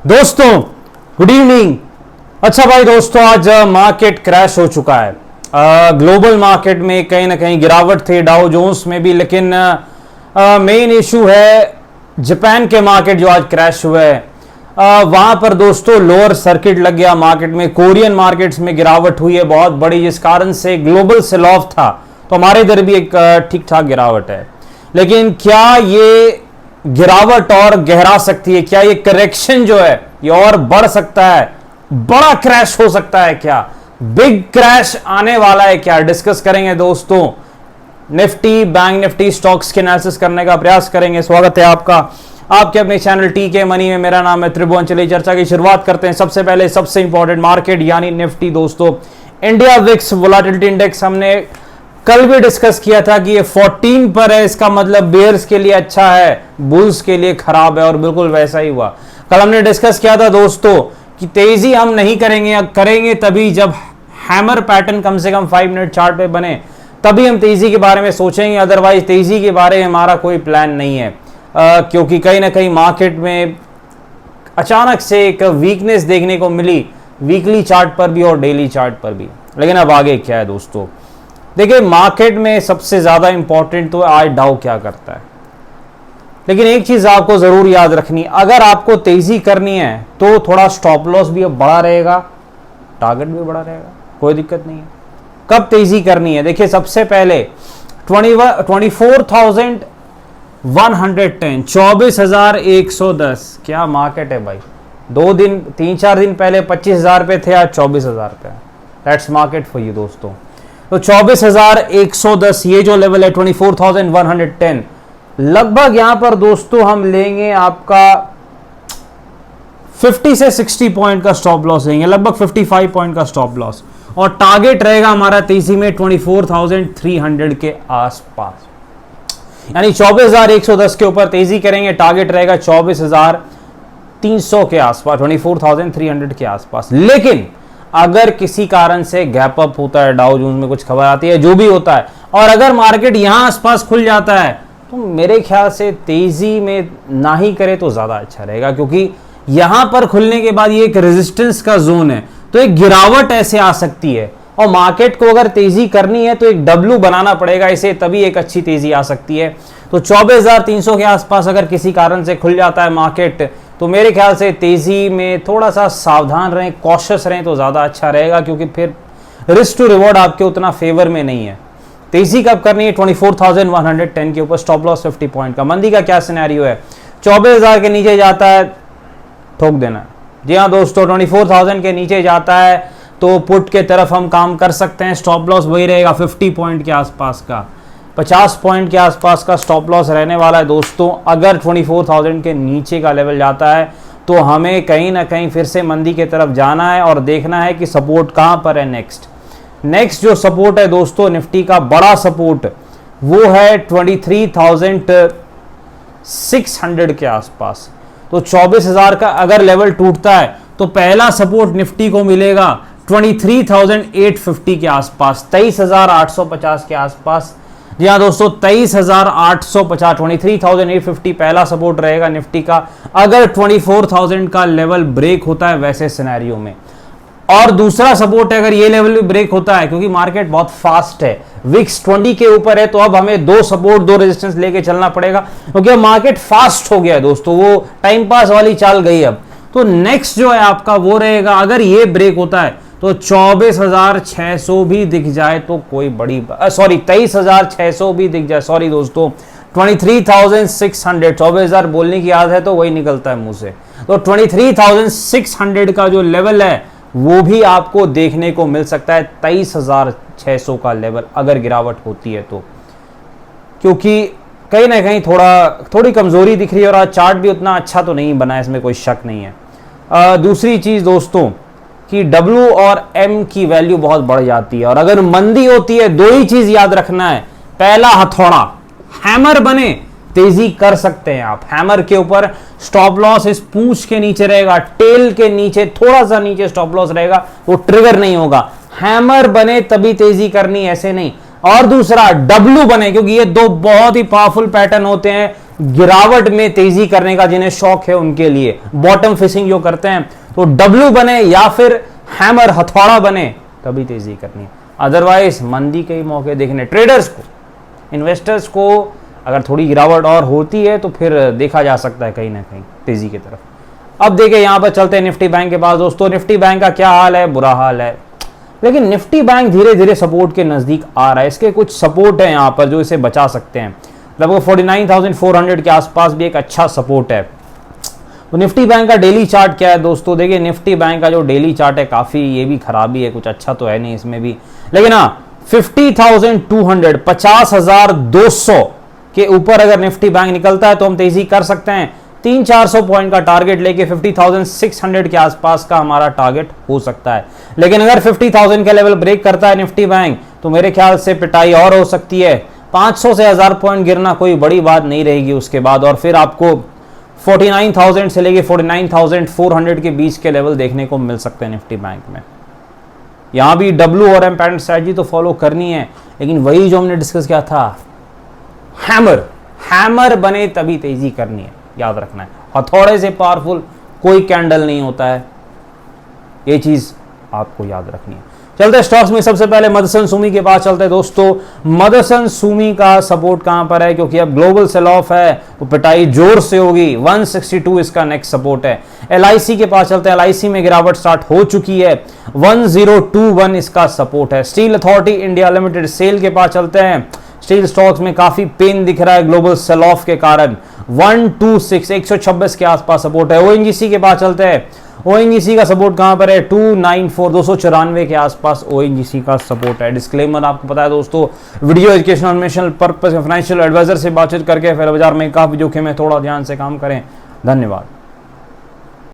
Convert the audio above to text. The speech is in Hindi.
दोस्तों गुड इवनिंग। अच्छा भाई दोस्तों, आज मार्केट क्रैश हो चुका है। ग्लोबल मार्केट में कहीं ना कहीं गिरावट थी, डाउ जोन्स में भी, लेकिन मेन इशू है जापान के मार्केट जो आज क्रैश हुए हैं। वहां पर दोस्तों लोअर सर्किट लग गया मार्केट में। कोरियन मार्केट्स में गिरावट हुई है बहुत बड़ी, जिस कारण से ग्लोबल सेल ऑफ था। तो हमारे इधर भी एक ठीक ठाक गिरावट है, लेकिन क्या ये गिरावट और गहरा सकती है? क्या ये करेक्शन जो है ये और बढ़ सकता है? बड़ा क्रैश हो सकता है क्या? बिग क्रैश आने वाला है क्या? डिस्कस करेंगे दोस्तों। निफ्टी, बैंक निफ्टी स्टॉक्स के एनालिसिस करने का प्रयास करेंगे। स्वागत है आपका आपके अपने चैनल टीके मनी में। मेरा नाम है त्रिभुवन। चलिए चर्चा की शुरुआत करते हैं। सबसे पहले सबसे इंपॉर्टेंट मार्केट यानी निफ्टी दोस्तों। इंडिया विक्स वोलेटिलिटी इंडेक्स हमने कल भी डिस्कस किया था कि ये 14 पर है, इसका मतलब बेयर्स के लिए अच्छा है, बुल्स के लिए खराब है, और बिल्कुल वैसा ही हुआ। कल हमने डिस्कस किया था दोस्तों कि तेजी हम नहीं करेंगे, करेंगे तभी जब हैमर पैटर्न कम से कम 5 मिनट चार्ट पे बने, तभी हम तेजी के बारे में सोचेंगे। अदरवाइज तेजी के बारे में हमारा कोई प्लान नहीं है, क्योंकि कहीं ना कहीं मार्केट में अचानक से एक वीकनेस देखने को मिली, वीकली चार्ट पर भी और डेली चार्ट पर भी। लेकिन अब आगे क्या है दोस्तों? देखिए, मार्केट में सबसे ज्यादा इंपॉर्टेंट तो आज डाउ क्या करता है। लेकिन एक चीज आपको जरूर याद रखनी, अगर आपको तेजी करनी है तो थोड़ा स्टॉप लॉस भी अब बड़ा रहेगा, टारगेट भी बड़ा रहेगा, कोई दिक्कत नहीं है। कब तेजी करनी है? देखिए, सबसे पहले 24,110, 24,110 क्या मार्केट है भाई। 3-4 दिन पहले 25,000 पे थे, आज 24,000 पे। दैट्स मार्केट फॉर यू दोस्तों। तो 24,110 ये जो लेवल है 24,110, लगभग यहां पर दोस्तों हम लेंगे आपका 50 से 60 पॉइंट का स्टॉप लॉस लेंगे, लगभग 55 पॉइंट का स्टॉप लॉस। और टारगेट रहेगा हमारा तेजी में 24,300 के आसपास, यानी 24,110 के ऊपर तेजी करेंगे। टारगेट रहेगा 24,300 के आसपास, 24,300 के आसपास। लेकिन अगर किसी कारण से गैप अप होता है, डाउ जोन्स में कुछ खबर आती है, जो भी होता है, और अगर मार्केट यहां आसपास खुल जाता है, तो मेरे ख्याल से तेजी में ना ही करे तो ज्यादा अच्छा रहेगा, क्योंकि यहां पर खुलने के बाद ये एक रेजिस्टेंस का जोन है, तो एक गिरावट ऐसे आ सकती है। और मार्केट को अगर तेजी करनी है तो एक डब्ल्यू बनाना पड़ेगा इसे, तभी एक अच्छी तेजी आ सकती है। तो 24,300 के आसपास अगर किसी कारण से खुल जाता है मार्केट, तो मेरे ख्याल से तेजी में थोड़ा सा सावधान रहें, कॉशियस रहें तो ज्यादा अच्छा रहेगा, क्योंकि फिर रिस्क टू रिवॉर्ड आपके उतना फेवर में नहीं है। तेजी कब करनी है? 24,110 के ऊपर, स्टॉप लॉस 50 पॉइंट का। मंदी का क्या सिनेरियो है? 24,000 के नीचे जाता है, ठोक देना। जी हाँ दोस्तों, 24,000 के नीचे जाता है तो पुट के तरफ हम काम कर सकते हैं। स्टॉप लॉस वही रहेगा 50 पॉइंट के आसपास का, 50 पॉइंट के आसपास का स्टॉप लॉस रहने वाला है दोस्तों। अगर 24,000 के नीचे का लेवल जाता है तो हमें कहीं ना कहीं फिर से मंदी की तरफ जाना है और देखना है कि सपोर्ट कहां पर है। नेक्स्ट जो सपोर्ट है दोस्तों निफ्टी का बड़ा सपोर्ट, वो है 23,600 के आसपास। तो 24,000 का अगर लेवल टूटता है तो पहला सपोर्ट निफ्टी को मिलेगा 23,850 के आसपास, 23,850 के आसपास। जी हाँ दोस्तों, 23,850, 23,850 पहला सपोर्ट रहेगा निफ्टी का, अगर 24,000 का लेवल ब्रेक होता है वैसे सिनेरियो में। और दूसरा सपोर्ट है अगर ये लेवल भी ब्रेक होता है, क्योंकि मार्केट बहुत फास्ट है, विक्स 20 के ऊपर है, तो अब हमें 2 सपोर्ट 2 रेजिस्टेंस लेके चलना पड़ेगा, क्योंकि अब मार्केट फास्ट हो गया है दोस्तों, वो टाइम पास वाली चाल गई अब। तो नेक्स्ट जो है आपका वो रहेगा, अगर ये ब्रेक होता है तो 24,600 भी दिख जाए तो कोई बड़ी 23,600 भी दिख जाए, सॉरी दोस्तों 23,600, 24,000 बोलने की याद है तो वही निकलता है मुंह से। तो 23,600 का जो लेवल है वो भी आपको देखने को मिल सकता है, 23,600 का लेवल अगर गिरावट होती है तो, क्योंकि कहीं ना कहीं थोड़ी कमजोरी दिख रही है और आज चार्ट भी उतना अच्छा तो नहीं बना है, इसमें कोई शक नहीं है। दूसरी चीज दोस्तों कि W और M की वैल्यू बहुत बढ़ जाती है, और अगर मंदी होती है 2 ही चीज याद रखना है। पहला, हथौड़ा हैमर बने, तेजी कर सकते हैं आप। हैमर के ऊपर स्टॉप लॉस इस पूंछ के नीचे रहेगा, टेल के नीचे थोड़ा सा नीचे स्टॉप लॉस रहेगा, वो ट्रिगर नहीं होगा। हैमर बने तभी तेजी करनी, ऐसे नहीं। और दूसरा, डब्ल्यू बने, क्योंकि ये 2 बहुत ही पावरफुल पैटर्न होते हैं। गिरावट में तेजी करने का जिन्हें शौक है उनके लिए, बॉटम फिशिंग जो करते हैं, तो डब्ल्यू बने या फिर हैमर हथौड़ा बने तभी तेजी करनी है, अदरवाइज मंदी के ही मौके देखने। ट्रेडर्स को, इन्वेस्टर्स को अगर थोड़ी गिरावट और होती है तो फिर देखा जा सकता है कहीं ना कहीं तेजी की तरफ। अब देखिए यहां पर चलते हैं निफ्टी बैंक के पास दोस्तों। निफ्टी बैंक का क्या हाल है, बुरा हाल है, लेकिन निफ्टी बैंक धीरे धीरे सपोर्ट के नजदीक आ रहा है। इसके कुछ सपोर्ट है यहां पर जो इसे बचा सकते हैं, लगभग 49,400 के आसपास भी एक अच्छा सपोर्ट है। तो निफ्टी बैंक का डेली चार्ट क्या है दोस्तों, देखिए निफ्टी बैंक का जो डेली चार्ट है काफी ये भी खराबी है, कुछ अच्छा तो है नहीं इसमें भी, लेकिन हाँ 50,200 50,200 के ऊपर अगर निफ्टी बैंक निकलता है तो हम तेजी कर सकते हैं। 300-400 पॉइंट का टारगेट लेके 50,600 के आसपास का हमारा टारगेट हो सकता है। लेकिन अगर 50,000 का लेवल ब्रेक करता है निफ्टी बैंक तो मेरे ख्याल से पिटाई और हो सकती है। 500 से 1000 पॉइंट गिरना कोई बड़ी बात नहीं रहेगी उसके बाद, और फिर आपको 49,000 से लेके 49,400 के बीच के लेवल देखने को मिल सकते हैं निफ्टी बैंक में। यहां भी डब्ल्यू और एम पैटर्न स्ट्रेटजी तो फॉलो करनी है, लेकिन वही जो हमने डिस्कस किया था, हैमर बने तभी तेजी करनी है, याद रखना है। हथौड़े से पावरफुल कोई कैंडल नहीं होता है, ये चीज आपको याद रखनी है। चलते स्टॉक्स में सबसे पहले मदरसन सुमी के पास चलते हैं दोस्तों। मदरसन सुमी का सपोर्ट कहां पर है, क्योंकि अब ग्लोबल सेल ऑफ है तो पिटाई जोर से होगी। 162 इसका नेक्स्ट सपोर्ट है। एलआईसी के पास चलते हैं, एलआईसी में गिरावट स्टार्ट हो चुकी है, 1021 इसका सपोर्ट है। Steel authority India limited SAIL के पास चलते हैं। स्टील स्टॉक्स में काफी पेन दिख रहा है ग्लोबल सेल ऑफ के कारण, 126 के आसपास सपोर्ट है। ओएनजीसी के पास चलते हैं, ओएनजीसी का सपोर्ट कहां पर है, 294 के आसपास ओएनजीसी का सपोर्ट है। डिस्क्लेमर आपको पता है दोस्तों, video educational informational purpose financial adviser से बातचीत करके फिर बाजार में काफी जोखिम है, थोड़ा ध्यान से काम करें। धन्यवाद।